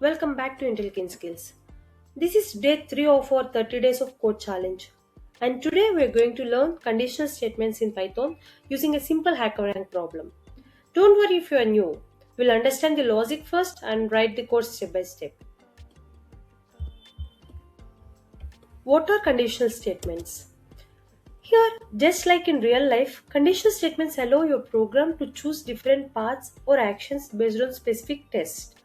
Welcome back to intelKeen Skills. This is day 3 of our 30 days of code challenge. And today we are going to learn conditional statements in Python using a simple HackerRank problem. Don't worry if you are new. We'll understand the logic first and write the code step by step. What are conditional statements? Here, just like in real life, conditional statements allow your program to choose different paths or actions based on specific tests.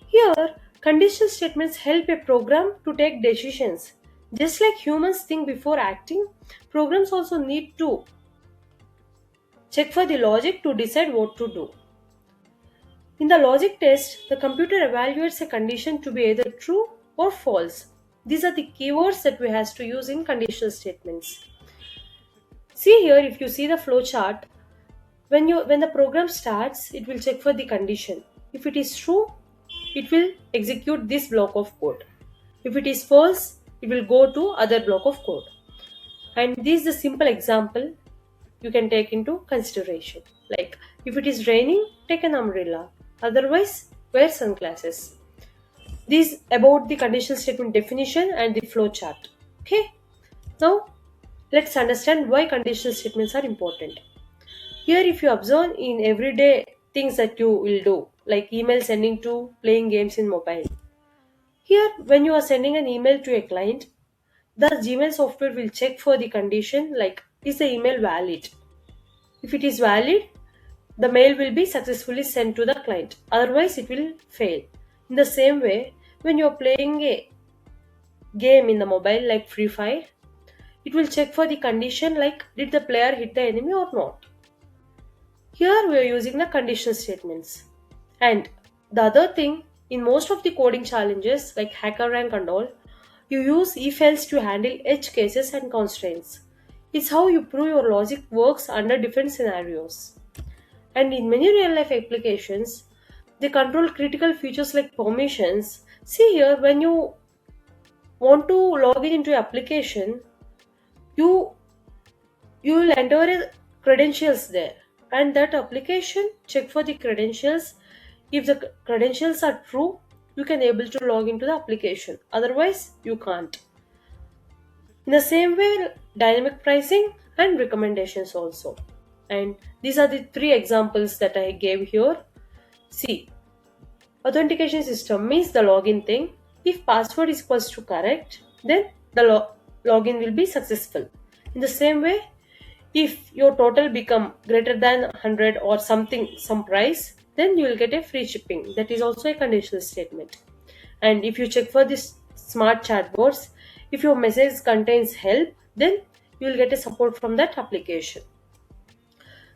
Here, conditional statements help a program to take decisions. Just like humans think before acting, programs also need to check for the logic to decide what to do. In the logic test, the computer evaluates a condition to be either true or false. These are the keywords that we have to use in conditional statements. See here, if you see the flow chart, when the program starts, it will check for the condition. If it is true, it will execute this block of code. If it is false, it will go to other block of code. And this is a simple example you can take into consideration. Like if it is raining, take an umbrella. Otherwise, wear sunglasses. This about the conditional statement definition and the flow chart. Okay. Now let's understand why conditional statements are important. Here, if you observe in everyday things that you will do, like email sending to playing games in mobile. Here, when you are sending an email to a client, the Gmail software will check for the condition like is the email valid. If it is valid, the mail will be successfully sent to the client. Otherwise, it will fail. In the same way, when you are playing a game in the mobile like Free Fire, it will check for the condition like did the player hit the enemy or not. Here we are using the conditional statements. And the other thing, in most of the coding challenges like HackerRank and all, you use if-else to handle edge cases and constraints. It's how you prove your logic works under different scenarios. And in many real-life applications, they control critical features like permissions. See here, when you want to log in into your application, you will enter credentials there, and that application check for the credentials. If the credentials are true, you can able to log into the application. Otherwise, you can't. In the same way, dynamic pricing and recommendations also. And these are the three examples that I gave here. See, authentication system means the login thing. If password is equals to correct, then the login will be successful. In the same way, if your total become greater than 100 or something, some price, then you will get a free shipping. That is also a conditional statement. And if you check for this smart chatbots, if your message contains help, then you will get a support from that application.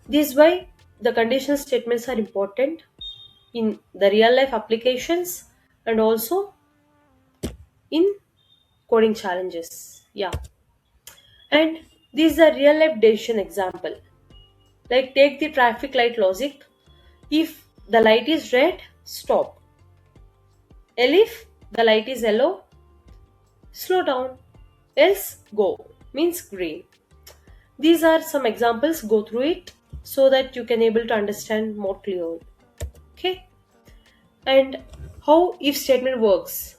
This is why the conditional statements are important in the real life applications and also in coding challenges. Yeah. And this is a real life decision example. Like take the traffic light logic. If the light is red, stop. If the light is yellow, slow down. Else go means green. These are some examples. Go through it so that you can able to understand more clearly. Okay. And how if statement works.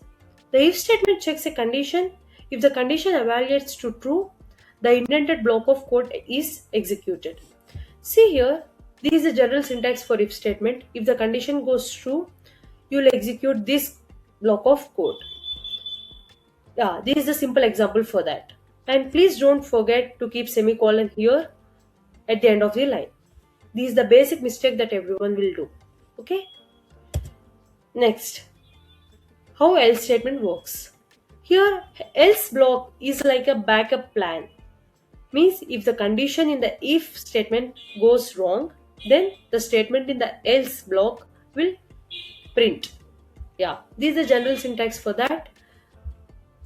The if statement checks a condition. If the condition evaluates to true, the intended block of code is executed. See here, this is the general syntax for if statement. If the condition goes true, you will execute this block of code. Yeah, this is a simple example for that. And please don't forget to keep semicolon here at the end of the line. This is the basic mistake that everyone will do. Okay. Next, how else statement works. Here, else block is like a backup plan. Means if the condition in the if statement goes wrong, then the statement in the else block will print. Yeah, this is the general syntax for that.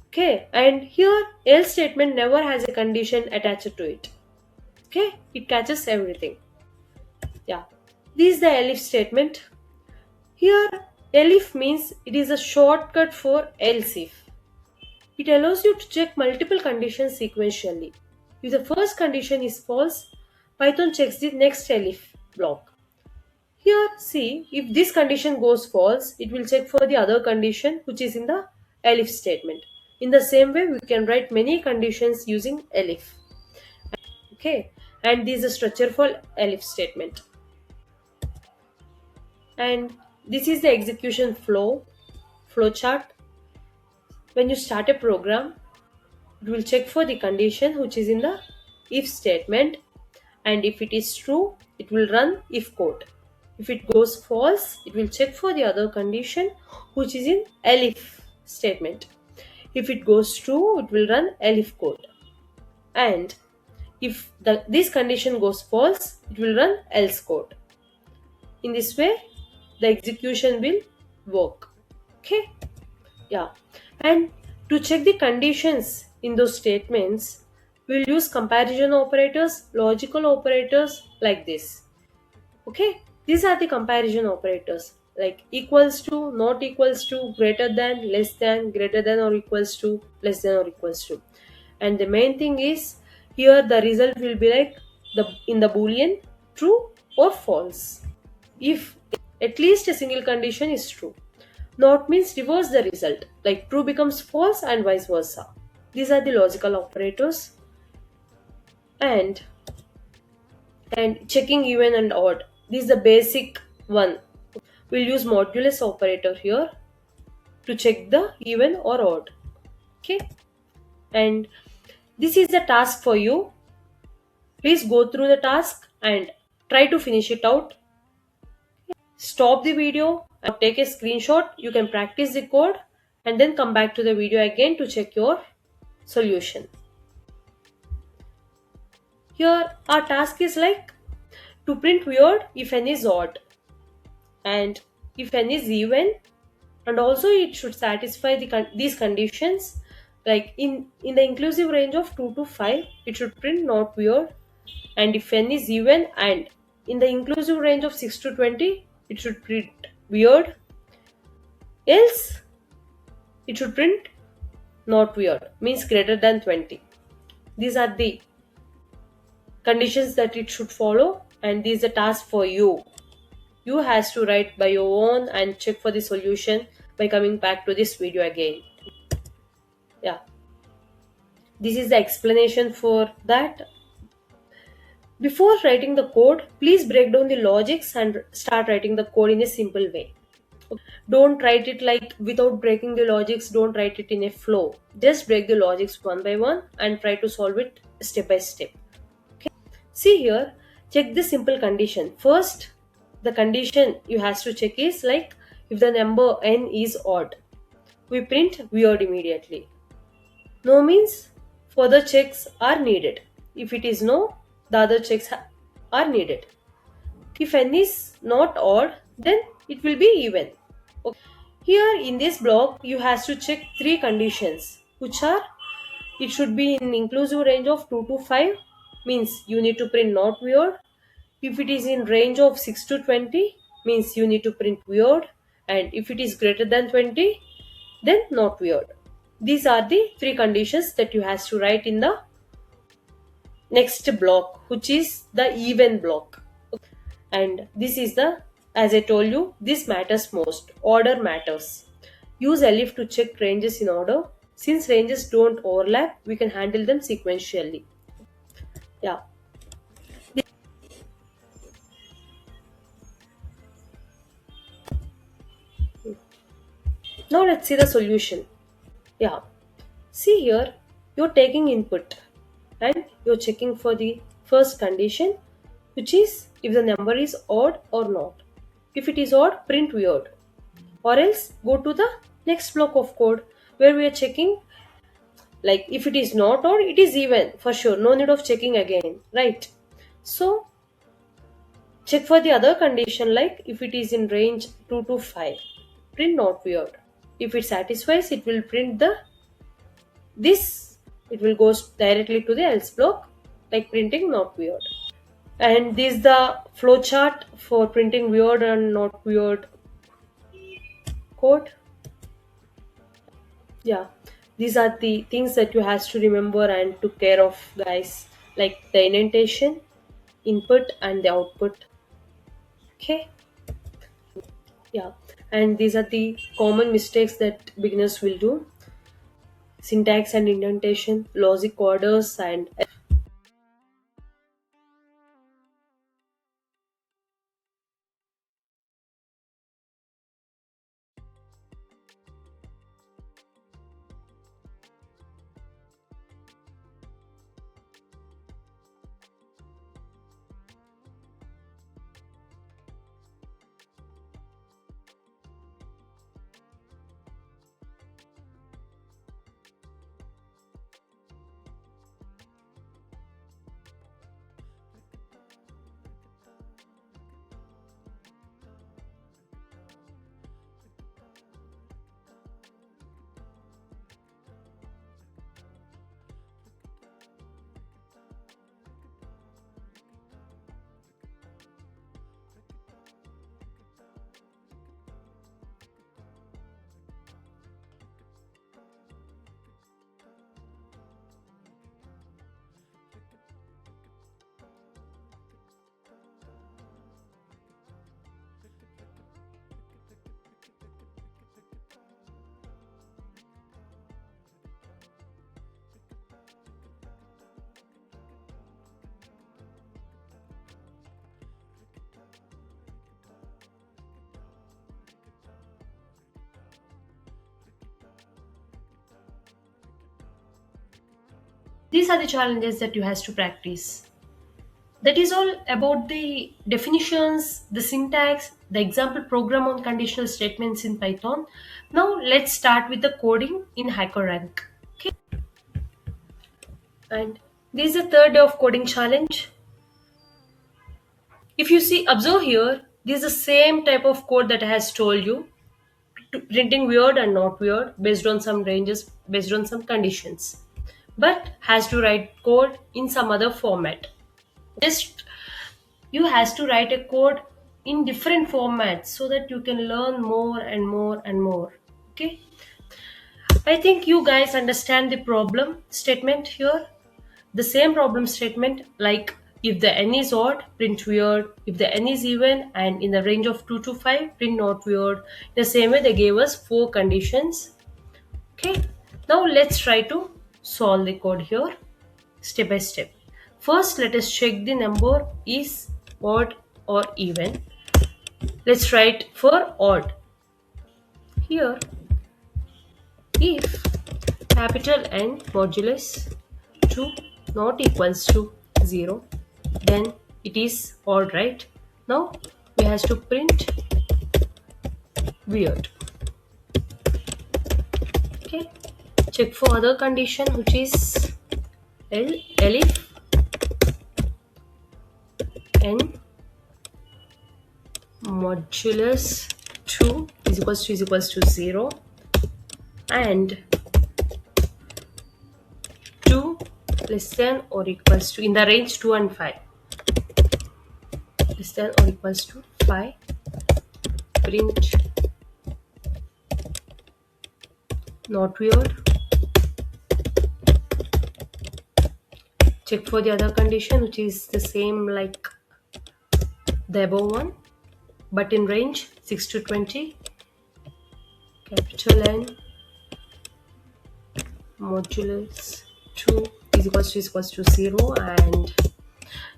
Okay, and here else statement never has a condition attached to it. Okay, it catches everything. Yeah, this is the elif statement. Here elif means it is a shortcut for else if. It allows you to check multiple conditions sequentially. If the first condition is false, Python checks the next elif block. Here, see, if this condition goes false, it will check for the other condition which is in the elif statement. In the same way, we can write many conditions using elif. Okay, and this is a structure for elif statement. And this is the execution flow chart. When you start a program, it will check for the condition which is in the if statement, and if it is true, it will run if code. If it goes false, it will check for the other condition which is in elif statement. If it goes true, it will run elif code. And if this condition goes false, it will run else code. In this way, the execution will work. Okay? Yeah. And to check the conditions in those statements, we'll use comparison operators, logical operators like this. Okay, these are the comparison operators like equals to, not equals to, greater than, less than, greater than or equals to, less than or equals to. And the main thing is here the result will be like in the boolean true or false. If at least a single condition is true. Not means reverse the result, like true becomes false and vice versa. These are the logical operators. And checking even and odd. This is the basic one. We'll use modulus operator here to check the even or odd. Okay. And this is the task for you. Please go through the task and try to finish it out. Stop the video and take a screenshot. You can practice the code and then come back to the video again to check your solution. Here our task is like to print weird if n is odd and if n is even, and also it should satisfy these conditions, like in the inclusive range of 2 to 5 it should print not weird, and if n is even and in the inclusive range of 6 to 20 it should print weird, else it should print not weird, means greater than 20. These are the conditions that it should follow, and this is a task for you. You has to write by your own and check for the solution by coming back to this video again. Yeah, this is the explanation for that. Before writing the code, please break down the logics and start writing the code in a simple way. Don't write it like without breaking the logics. Don't write it in a flow. Just break the logics one by one and try to solve it step by step. Okay. See here, check the simple condition. First, the condition you have to check is like if the number n is odd, we print weird immediately. No means further checks are needed. If it is no, the other checks are needed. If n is not odd, then it will be even. Okay. Here in this block, you have to check three conditions, which are it should be in inclusive range of 2 to 5, means you need to print not weird. If it is in range of 6 to 20, means you need to print weird, and if it is greater than 20, then not weird. These are the three conditions that you have to write in the next block, which is the even block. And this is the, as I told you, this matters most. Order matters. Use elif to check ranges in order. Since ranges don't overlap, we can handle them sequentially. Yeah. Now let's see the solution. Yeah. See here, you're taking input and you're checking for the first condition, which is if the number is odd or not. If it is odd, print weird. Or else go to the next block of code where we are checking, like if it is not odd, it is even for sure. No need of checking again, right? So check for the other condition, like if it is in range 2 to 5, print not weird. If it satisfies, it will print it will go directly to the else block, like printing not weird. And this is the flow chart for printing weird and not weird code. Yeah, these are the things that you have to remember and took care of, guys, like the indentation, input and the output. Okay. Yeah, and these are the common mistakes that beginners will do: syntax and indentation, logic orders, and these are the challenges that you has to practice. That is all about the definitions, the syntax, the example program on conditional statements in Python. Now let's start with the coding in HackerRank. Okay, and this is the third day of coding challenge. If you see, observe here, this is the same type of code that I has told you, printing weird and not weird based on some ranges, based on some conditions, but has to write code in some other format. Just you has to write a code in different formats so that you can learn more and more and more. Okay, I think you guys understand the problem statement here. The same problem statement, like if the n is odd, print weird; if the n is even and in the range of 2 to 5, print not weird. The same way they gave us four conditions. Okay, now let's try to solve the code here step by step. First, let us check the number is odd or even. Let's write for odd. Here, if capital N modulus 2 not equals to 0, then it is odd, right? Now we have to print weird. Okay, check for other condition, which is elif n modulus 2 is equals to 0 and 2 less than or equals to in the range 2 and 5, less than or equals to 5, print not weird. Check for the other condition, which is the same like the above one, but in range 6 to 20. Capital N modulus 2 is equals to 0 and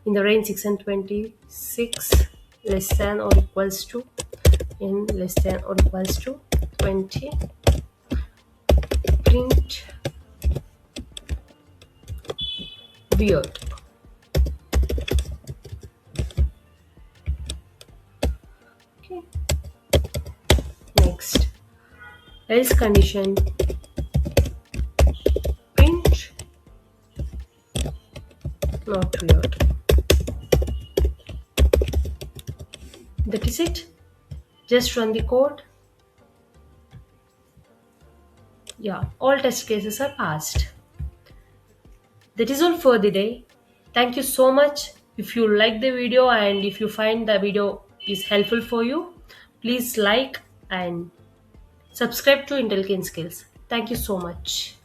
in the range 6 and 26, less than or equals to n less than or equals to 20, print weird. Okay, next else condition, print not weird. That is it. Just run the code. Yeah, all test cases are passed. That is all for the day. Thank you so much. If you like the video and if you find the video is helpful for you, please like and subscribe to intelKeen Skills. Thank you so much.